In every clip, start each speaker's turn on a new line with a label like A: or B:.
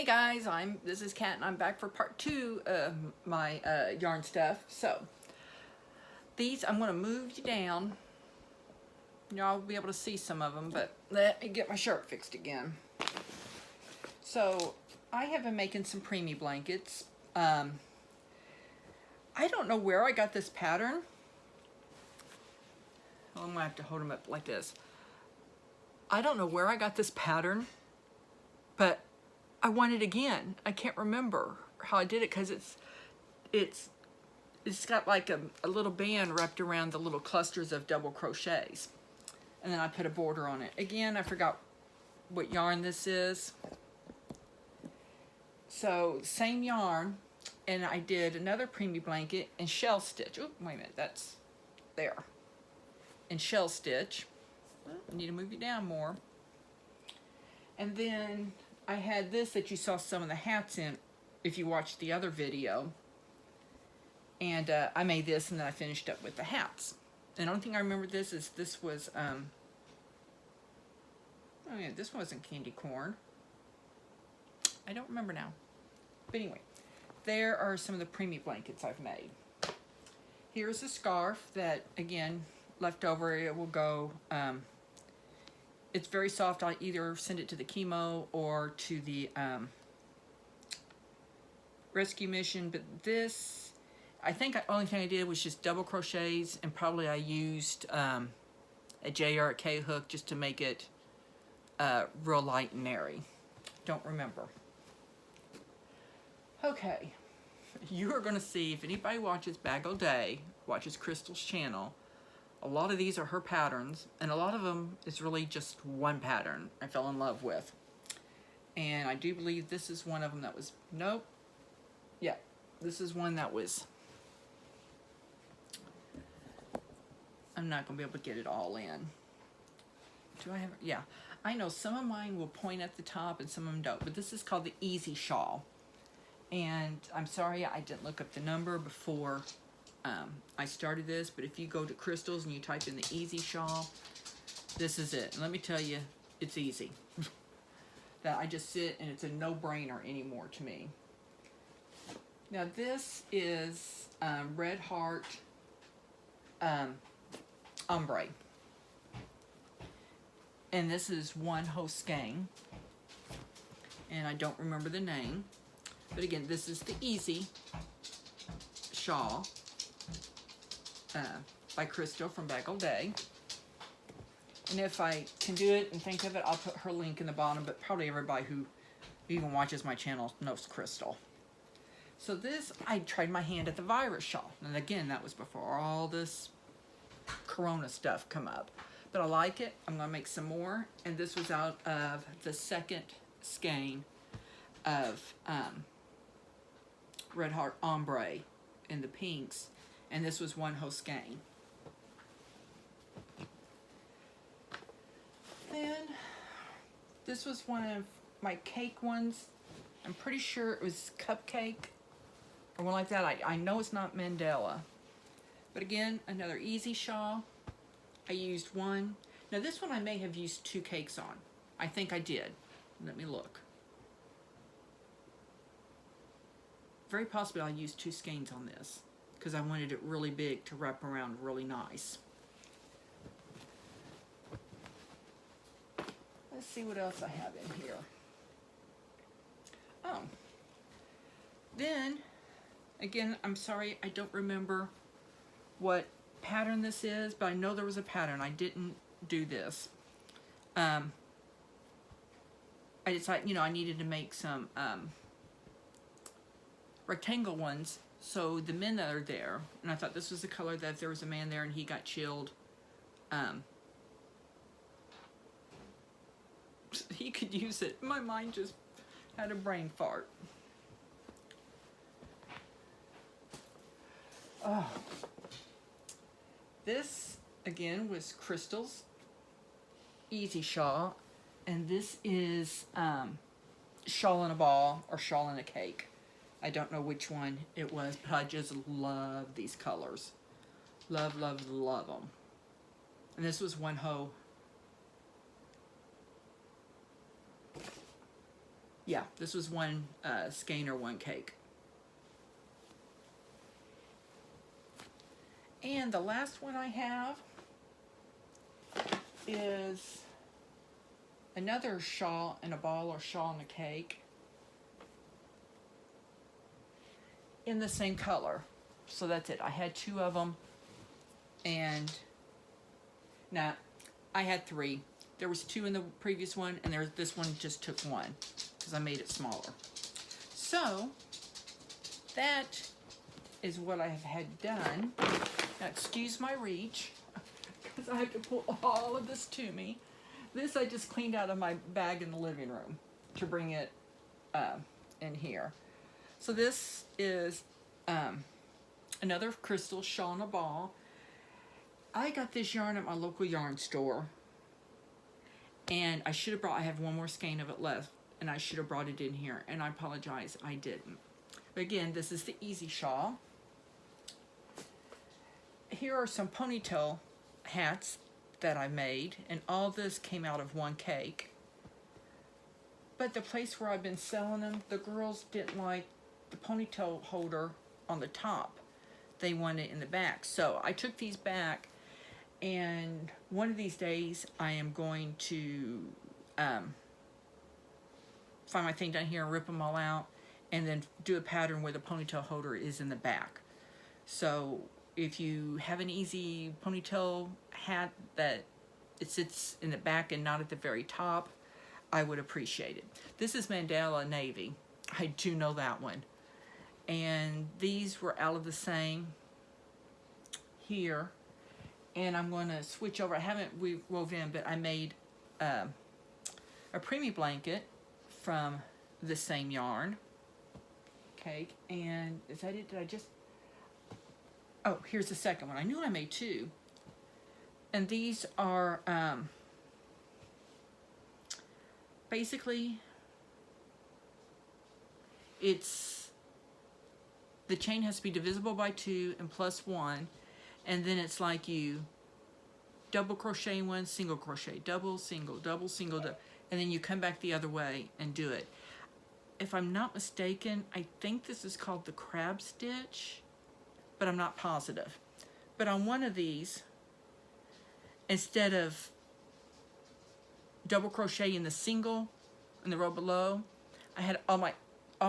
A: Hey guys, this is Kat and I'm back for part 2 of my yarn stuff. So these I'm going to move you down. Y'all will be able to see some of them, but let me get my shirt fixed again. So I have been making some preemie blankets. I don't know where I got this pattern. Well, I'm going to have to hold them up like this. I don't know where I got this pattern, but I want it again. I can't remember how I did it because it's got like a little band wrapped around the little clusters of double crochets, and then I put a border on it. Again, I forgot what yarn this is. So same yarn, and I did another preemie blanket in shell stitch. Oh, wait a minute, that's there. In shell stitch. I need to move you down more. And then I had this that you saw some of the hats in if you watched the other video. And I made this and then I finished up with the hats. And the only thing I remember this was, oh yeah, this wasn't candy corn. I don't remember now. But anyway, there are some of the preemie blankets I've made. Here's a scarf that, again, left over. It will go, it's very soft. I'll either send it to the chemo or to the rescue mission. But this, I think the only thing I did was just double crochets, and probably I used a JRK hook just to make it real light and airy. Don't remember. Okay, you are going to see, if anybody watches Bag O' Day, watches Crystal's channel, a lot of these are her patterns, and a lot of them is really just one pattern I fell in love with. And I do believe this is one of them that was, nope, yeah, this is one that was, I'm not going to be able to get it all in. Do I have, yeah, I know some of mine will point at the top and some of them don't, but this is called the Easy Shawl. And I'm sorry I didn't look up the number before I started this, but if you go to Crystals and you type in the Easy Shawl, this is it. And let me tell you, it's easy. That I just sit and it's a no-brainer anymore to me. Now this is Red Heart Ombre. And this is one whole skein. And I don't remember the name. But again, this is the Easy Shawl by Crystal from Bag O' Day. And if I can do it and think of it, I'll put her link in the bottom, but probably everybody who even watches my channel knows Crystal. So this, I tried my hand at the virus shawl. And again, that was before all this Corona stuff come up. But I like it. I'm going to make some more. And this was out of the second skein of Red Heart Ombre in the pinks, and this was one whole skein. Then this was one of my cake ones. I'm pretty sure it was Cupcake or one like that. I know it's not Mandela, but again, another Easy Shawl. I used one. Now this one I may have used 2 cakes on. I think I did. Let me look. Very possibly I used 2 skeins on this because I wanted it really big to wrap around really nice. Let's see what else I have in here. Oh, then again, I'm sorry I don't remember what pattern this is, but I know there was a pattern. I didn't do this. I decided, you know, I needed to make some rectangle ones, so the men that are there, and I thought this was the color that if there was a man there and he got chilled, he could use it. My mind just had a brain fart. Oh, this again was Crystal's Easy Shawl, and this is Shawl in a Ball or Shawl in a Cake. I don't know which one it was, but I just love these colors. Love, love, love them. And this was one whole Yeah, this was one skein or one cake. And the last one I have is another shawl and a ball, or shawl and a cake, in the same color. So that's it. I had 2 of them, and now I had 3. There was 2 in the previous one, and this one just took 1 because I made it smaller. So that is what I have had done. Now excuse my reach, because I have to pull all of this to me. This I just cleaned out of my bag in the living room to bring it in here. So this is another crystal shawl and a ball. I got this yarn at my local yarn store, and I should have brought, I have 1 more skein of it left, and I should have brought it in here, and I apologize, I didn't. But again, this is the Easy Shawl. Here are some ponytail hats that I made, and all this came out of 1 cake. But the place where I've been selling them, the girls didn't like the ponytail holder on the top. They wanted it in the back. So I took these back, and one of these days I am going to find my thing down here and rip them all out, and then do a pattern where the ponytail holder is in the back. So if you have an easy ponytail hat that it sits in the back and not at the very top, I would appreciate it. This is Mandala Navy. I do know that one. And these were out of the same here. And I'm going to switch over. I haven't wove in, but I made a preemie blanket from the same yarn. Okay, and is that it? Did I just... Oh, here's the second one. I knew I made 2. And these are basically, it's, the chain has to be divisible by 2 and plus 1, and then it's like you double crochet in 1, single crochet, double, single, and then you come back the other way and do it. If I'm not mistaken, I think this is called the crab stitch, but I'm not positive. But on one of these, instead of double crochet in the single in the row below, I had all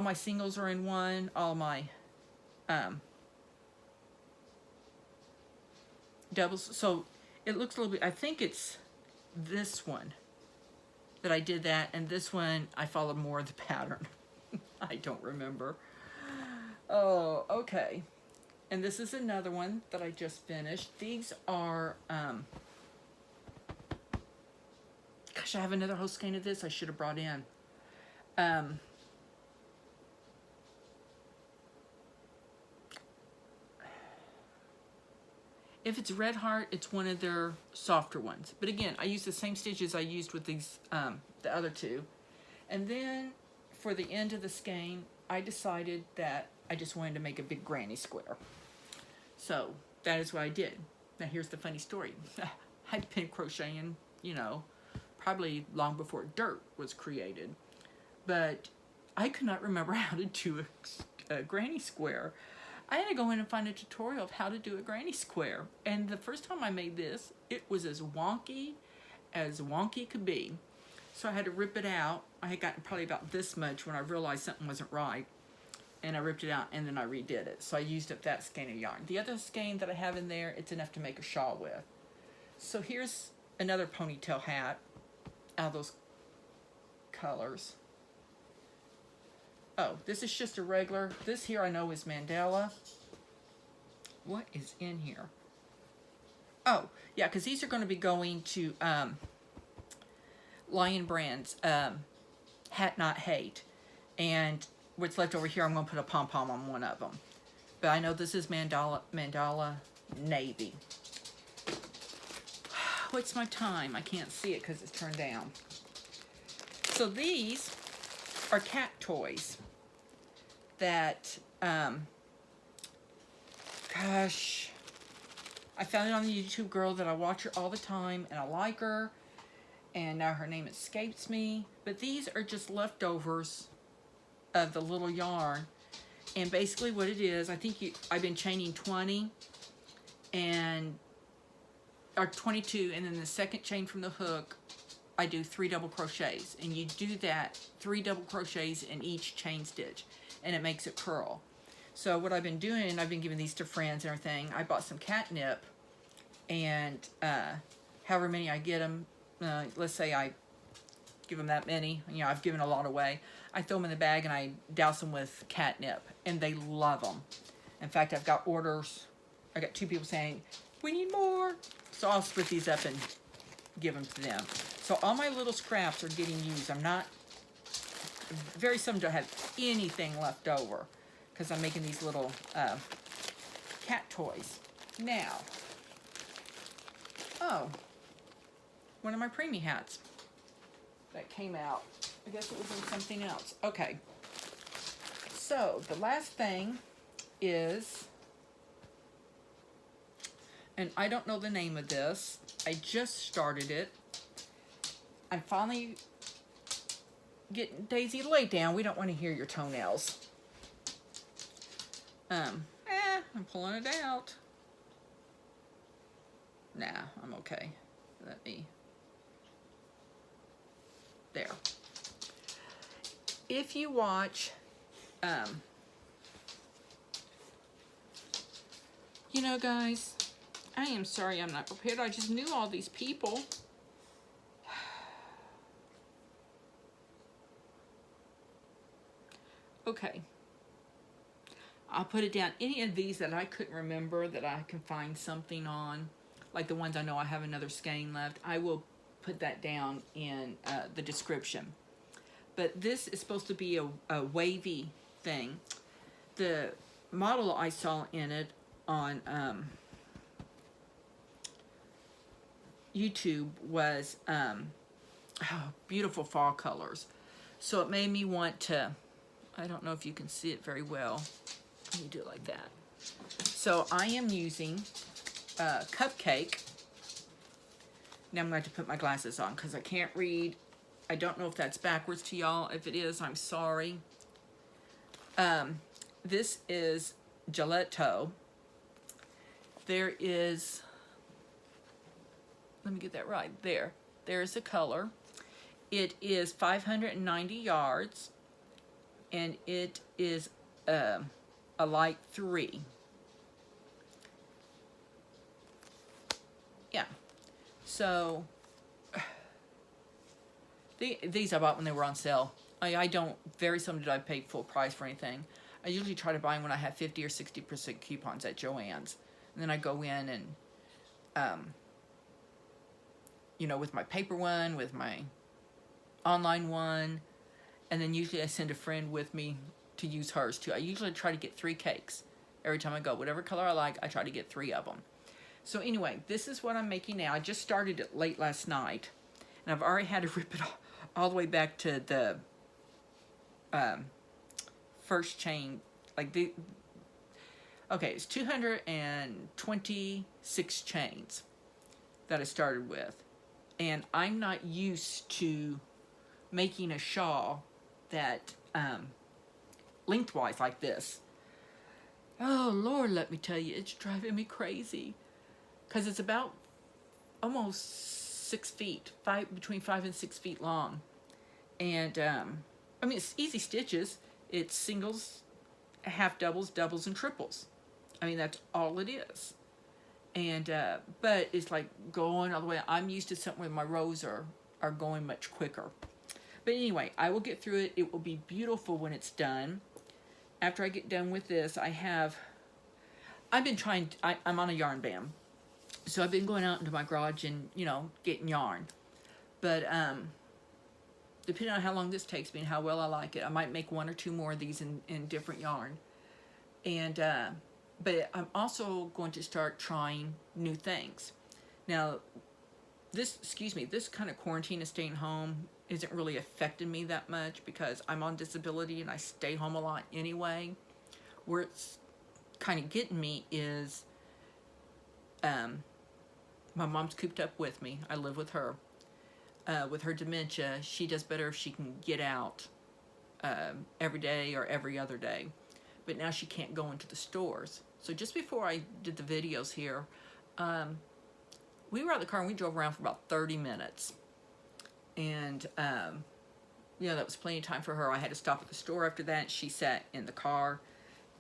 A: my singles are in 1, all my doubles. So it looks a little bit, I think it's this one that I did that, and this one I followed more of the pattern. I don't remember. Oh, okay. And this is another one that I just finished. These are, gosh, I have another whole skein of this I should have brought in. If it's Red Heart, it's one of their softer ones. But again, I use the same stitches I used with these, the other 2. And then for the end of the skein, I decided that I just wanted to make a big granny square. So that is what I did. Now here's the funny story. I'd been crocheting, you know, probably long before dirt was created. But I could not remember how to do a granny square. I had to go in and find a tutorial of how to do a granny square. And the first time I made this, it was as wonky could be. So I had to rip it out. I had gotten probably about this much when I realized something wasn't right. And I ripped it out, and then I redid it. So I used up that skein of yarn. The other skein that I have in there, it's enough to make a shawl with. So here's another ponytail hat out of those colors. Oh, this is just a regular. This here I know is Mandala. What is in here? Oh, yeah, because these are going to be going to Lion Brand's Hat Not Hate. And what's left over here, I'm going to put a pom-pom on one of them. But I know this is Mandala Navy. What's my time? I can't see it because it's turned down. So these are cat toys that, gosh, I found it on the YouTube girl that I watch her all the time, and I like her, and now her name escapes me. But these are just leftovers of the little yarn. And basically what it is, I think I've been chaining 20 or 22, and then the second chain from the hook, I do 3 double crochets. And you do that 3 double crochets in each chain stitch, and it makes it curl. So what I've been doing, I've been giving these to friends and everything. I bought some catnip, and however many I get them, let's say I give them that many, you know, I've given a lot away. I throw them in the bag and I douse them with catnip, and they love them. In fact, I've got orders. I got 2 people saying, we need more. So I'll split these up and give them to them. So all my little scraps are getting used. I'm not, very seldom do I have anything left over, because I'm making these little cat toys. Now, oh, one of my preemie hats that came out. I guess it was in something else. Okay. So the last thing is, and I don't know the name of this. I just started it. I'm finally getting, Daisy, lay down. We don't want to hear your toenails. I'm pulling it out. Nah, I'm okay. Let me, there. If you watch, you know, guys, I am sorry I'm not prepared. I just knew all these people. Okay. I'll put it down. Any of these that I couldn't remember that I can find something on, like the ones I know I have another skein left, I will put that down in the description. But this is supposed to be a wavy thing. The model I saw in it on YouTube was beautiful fall colors. So it made me want to, I don't know if you can see it very well. Let me do it like that. So I am using Cupcake. Now I'm going to have to put my glasses on because I can't read. I don't know if that's backwards to y'all. If it is, I'm sorry. This is Gillette Toe. There is, let me get that right. There's the color. It is 590 yards, and it is a light 3. Yeah. So these I bought when they were on sale. I don't, very seldom did I pay full price for anything. I usually try to buy them when I have 50 or 60% coupons at Joann's. And then I go in and, you know, with my paper one, with my online one, and then usually I send a friend with me to use hers too. I usually try to get 3 cakes every time I go. Whatever color I like, I try to get 3 of them. So anyway, this is what I'm making now. I just started it late last night, and I've already had to rip it all the way back to the first chain. Like okay, it's 226 chains that I started with, and I'm not used to making a shawl that lengthwise like this. Oh Lord, let me tell you, it's driving me crazy. Because it's about almost 6 feet, between 5 and 6 feet long. And, I mean, it's easy stitches. It's singles, half doubles, doubles, and triples. I mean, that's all it is. And, but it's like going all the way. I'm used to something where my rows are going much quicker. But anyway, I will get through it. It will be beautiful when it's done. After I get done with this, I'm on a yarn ban. So I've been going out into my garage and, you know, getting yarn. But depending on how long this takes me and how well I like it, I might make 1 or 2 more of these in different yarn. And but I'm also going to start trying new things. Now, this kind of quarantine and staying home isn't really affecting me that much because I'm on disability and I stay home a lot anyway. Where it's kind of getting me is my mom's cooped up with me. I live with her. With her dementia, she does better if she can get out every day or every other day. But now she can't go into the stores. So just before I did the videos here, we were out of the car and we drove around for about 30 minutes. And, you know, that was plenty of time for her. I had to stop at the store after that. She sat in the car,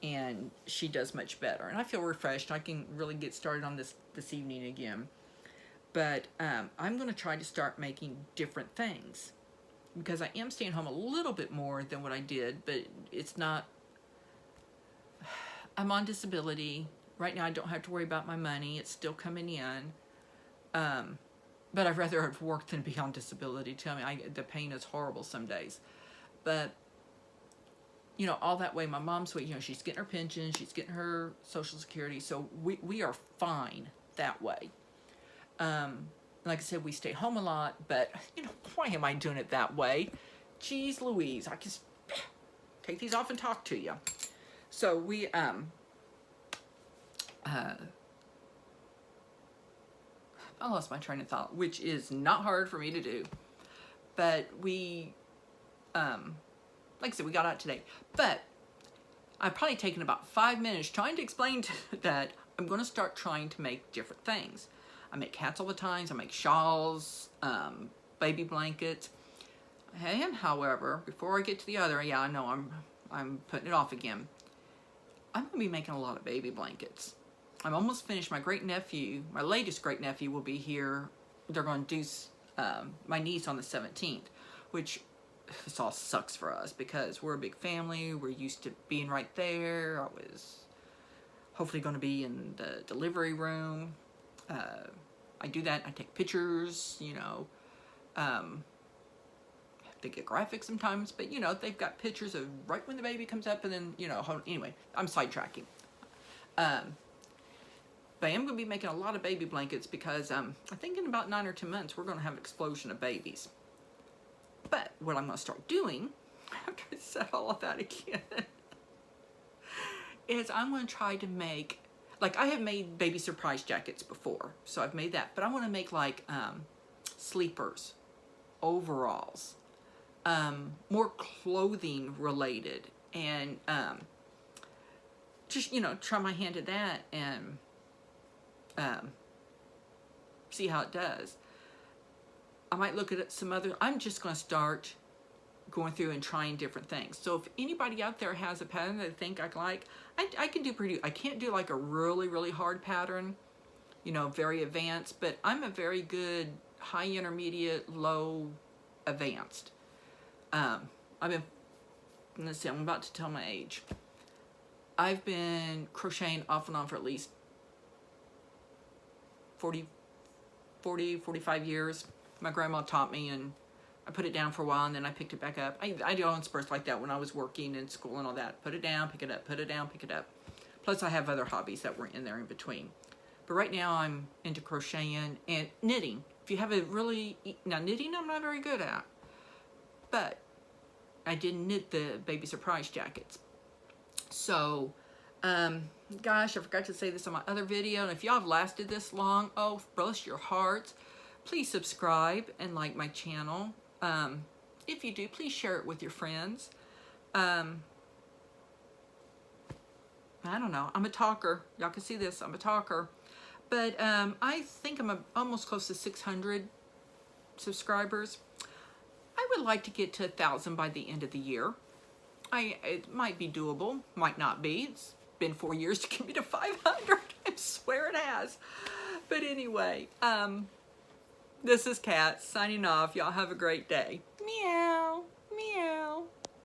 A: and she does much better. And I feel refreshed. I can really get started on this evening again. But I'm going to try to start making different things, because I am staying home a little bit more than what I did, but it's not... I'm on disability. Right now I don't have to worry about my money. It's still coming in. But I'd rather have worked than be on disability. Tell me, the pain is horrible some days. But, you know, all that way, my mom's, you know, she's getting her pension, she's getting her Social Security, so we are fine that way. Like I said, we stay home a lot, but, you know, why am I doing it that way? Jeez Louise, I can just take these off and talk to you. So we, I lost my train of thought, which is not hard for me to do. But we, like I said, we got out today. But I've probably taken about 5 minutes trying to explain that I'm going to start trying to make different things. I make hats all the time. I make shawls, baby blankets. And however, before I get to the other, yeah, I know I'm putting it off again. I'm going to be making a lot of baby blankets. I'm almost finished. My great-nephew, my latest great-nephew will be here. They're going to do my niece on the 17th, which this all sucks for us because we're a big family. We're used to being right there. I was hopefully going to be in the delivery room. I do that. I take pictures, you know. They get graphic sometimes, but, you know, they've got pictures of right when the baby comes up and then, you know, anyway, I'm sidetracking. But I am going to be making a lot of baby blankets because I think in about 9 or 10 months, we're going to have an explosion of babies. But what I'm going to start doing, after I said all of that again, is I'm going to try to make, like I have made baby surprise jackets before, so I've made that. But I want to make like sleepers, overalls, more clothing related, and just, you know, try my hand at that and see how it does. I might look at some other, I'm just going to start going through and trying different things. So if anybody out there has a pattern that they think I like, I can do pretty, I can't do like a really, really hard pattern, you know, very advanced, but I'm a very good high, intermediate, low, advanced. Let's see, I'm about to tell my age. I've been crocheting off and on for at least 45 years. My grandma taught me, and I put it down for a while, and then I picked it back up. I do on spurts like that when I was working in school and all that. Put it down, pick it up, put it down, pick it up. Plus, I have other hobbies that were in there in between. But right now, I'm into crocheting and knitting. If you have a really... Now, knitting I'm not very good at. But I did knit the baby surprise jackets. So... gosh, I forgot to say this on my other video, and if y'all have lasted this long, oh, bless your hearts, please subscribe and like my channel. If you do, please share it with your friends. I don't know, I'm a talker. Y'all can see this, I'm a talker. But I think I'm almost close to 600 subscribers. I would like to get to 1,000 by the end of the year. It might be doable, might not be. It's been 4 years to get me to 500. I swear it has. But anyway, this is Kat signing off. Y'all have a great day. Meow.